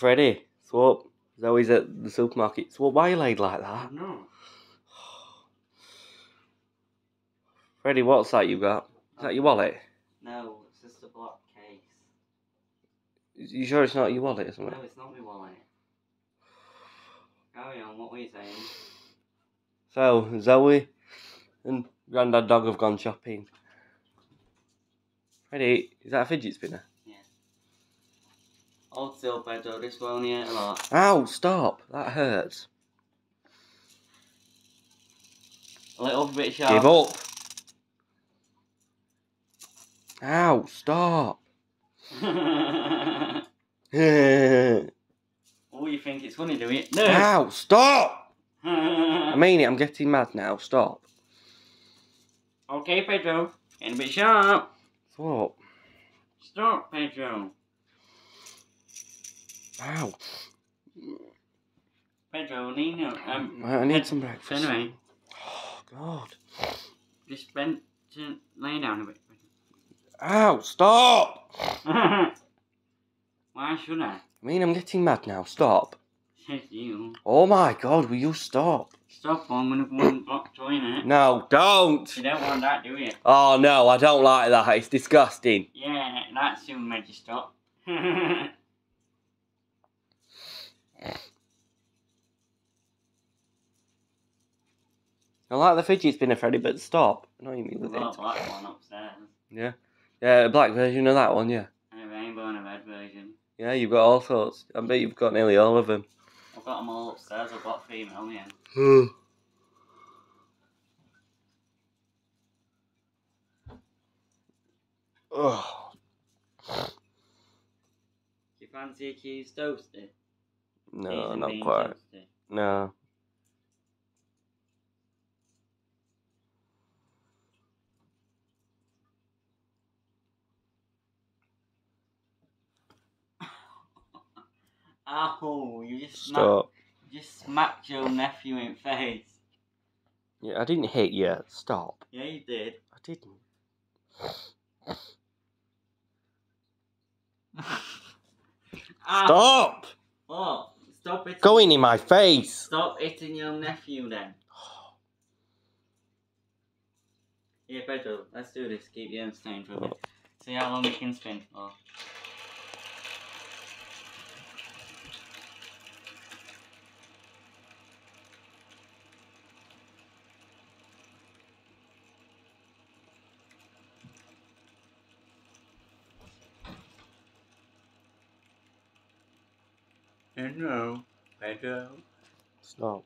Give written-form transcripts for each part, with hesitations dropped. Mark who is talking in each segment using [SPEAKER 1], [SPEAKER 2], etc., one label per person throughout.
[SPEAKER 1] Freddie, so Zoe's at the supermarket. So why are you laid like that?
[SPEAKER 2] No.
[SPEAKER 1] Freddie, what's that you got? Is that your wallet?
[SPEAKER 2] No, it's just a black case.
[SPEAKER 1] You sure it's not your wallet or something?
[SPEAKER 2] No, it's not my wallet. Carry on, what were you saying?
[SPEAKER 1] So, Zoe and Grandad Dog have gone shopping. Freddie, is that a fidget spinner?
[SPEAKER 2] Yeah. Hold still, Petro, this will only hurt a lot.
[SPEAKER 1] Ow, stop. That hurts.
[SPEAKER 2] A little bit sharp.
[SPEAKER 1] Give up. Ow, stop.
[SPEAKER 2] Oh, you think it's funny, do you? No.
[SPEAKER 1] Ow, stop. I mean it, I'm getting mad now. Stop.
[SPEAKER 2] Okay, Petro, getting a bit sharp.
[SPEAKER 1] Stop.
[SPEAKER 2] Stop, Petro.
[SPEAKER 1] Ow.
[SPEAKER 2] Petro, need no.
[SPEAKER 1] I need some breakfast.
[SPEAKER 2] Anyway.
[SPEAKER 1] Oh, God.
[SPEAKER 2] Just bend to lay down a bit.
[SPEAKER 1] Ow, stop.
[SPEAKER 2] Why should I?
[SPEAKER 1] I mean, I'm getting mad now. Stop.
[SPEAKER 2] Says you.
[SPEAKER 1] Oh my God, will you stop?
[SPEAKER 2] Stop, I'm gonna go and block toilet.
[SPEAKER 1] No, don't.
[SPEAKER 2] You don't want that, do you?
[SPEAKER 1] Oh no, I don't like that. It's disgusting.
[SPEAKER 2] Yeah, that soon made you stop.
[SPEAKER 1] I like the fidget spinner, Freddie, but stop annoying me with
[SPEAKER 2] There's a
[SPEAKER 1] it.
[SPEAKER 2] black one upstairs.
[SPEAKER 1] Yeah. Yeah, a black version of that one, yeah.
[SPEAKER 2] And a rainbow and a red version.
[SPEAKER 1] Yeah, you've got all sorts. I bet you've got nearly all of them.
[SPEAKER 2] I've got them all upstairs. I've got 3 million.
[SPEAKER 1] Oh.
[SPEAKER 2] Do you fancy a cheese toasty?
[SPEAKER 1] No,
[SPEAKER 2] Cheese and
[SPEAKER 1] not
[SPEAKER 2] bean
[SPEAKER 1] quite.
[SPEAKER 2] toasty.
[SPEAKER 1] No.
[SPEAKER 2] Ow, you just
[SPEAKER 1] Stop.
[SPEAKER 2] smacked your nephew in the face.
[SPEAKER 1] Yeah, I didn't hit you. Stop.
[SPEAKER 2] Yeah, you did.
[SPEAKER 1] I didn't.
[SPEAKER 2] Ow.
[SPEAKER 1] Stop!
[SPEAKER 2] What? Stop it.
[SPEAKER 1] Going in my face.
[SPEAKER 2] Stop hitting your nephew then. Yeah, Petro, let's do this. Keep you entertained for a bit. See how long you can spin for. No, Petro.
[SPEAKER 1] Stop.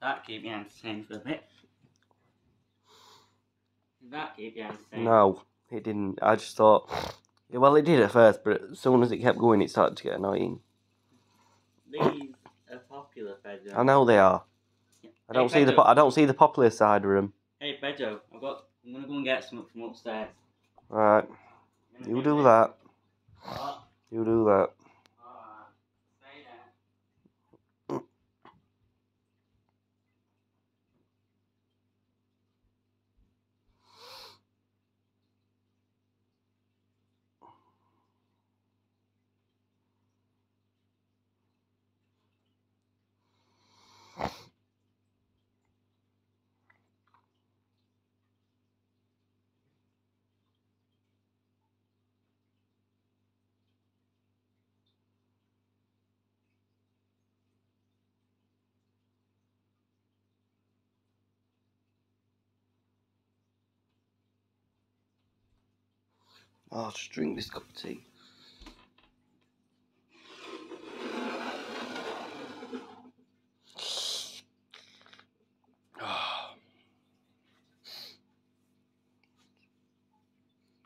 [SPEAKER 2] That keep you entertained for a bit. That keep you entertained.
[SPEAKER 1] No, it didn't. I just thought... Yeah, well, it did at first, but as soon as it kept going, it started to get annoying.
[SPEAKER 2] These are popular, Petro.
[SPEAKER 1] I know they are. I don't see
[SPEAKER 2] Petro.
[SPEAKER 1] I don't see the popular side of them.
[SPEAKER 2] Hey, Petro, I'm gonna go and get some from upstairs.
[SPEAKER 1] Right, you do that. You do that.
[SPEAKER 2] Stay there.
[SPEAKER 1] I'll just drink this cup of tea.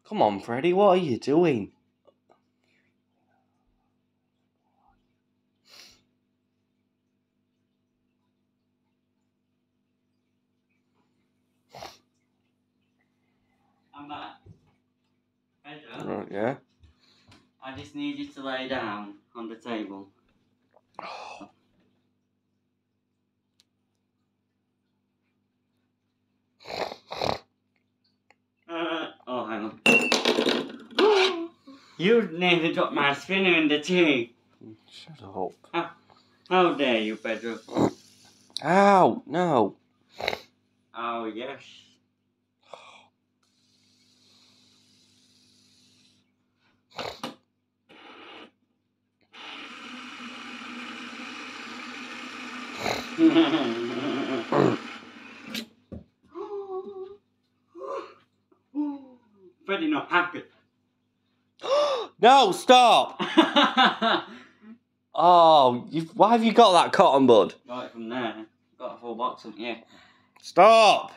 [SPEAKER 1] Come on, Freddie, what are you doing?
[SPEAKER 2] I'm back. Petro,
[SPEAKER 1] Right, yeah.
[SPEAKER 2] I just need you to lay down on the table. Oh, hang on. You nearly dropped my spinner in the tea.
[SPEAKER 1] Shut up.
[SPEAKER 2] How dare you, Pedro?
[SPEAKER 1] Ow, no.
[SPEAKER 2] Oh, yes. Freddie not happy.
[SPEAKER 1] No, stop! Oh, why have you got that cotton bud?
[SPEAKER 2] Got it from there. Got a full box of yeah.
[SPEAKER 1] Stop!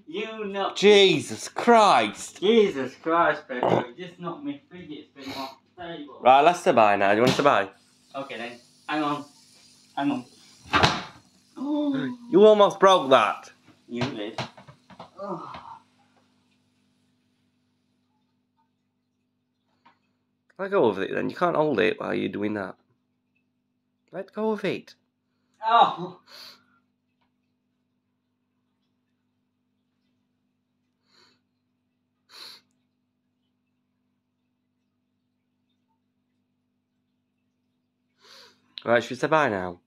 [SPEAKER 2] You knocked.
[SPEAKER 1] Jesus Christ!
[SPEAKER 2] Jesus Christ, Petro. You just knocked me Fidget spin off the table.
[SPEAKER 1] Right, let's say bye now. Do you want to say bye?
[SPEAKER 2] Okay then. Hang on. Hang on.
[SPEAKER 1] You almost broke that.
[SPEAKER 2] You did. Oh.
[SPEAKER 1] Let go of it then. You can't hold it while you're doing that. Let go of it.
[SPEAKER 2] Oh.
[SPEAKER 1] Right, should we say bye now?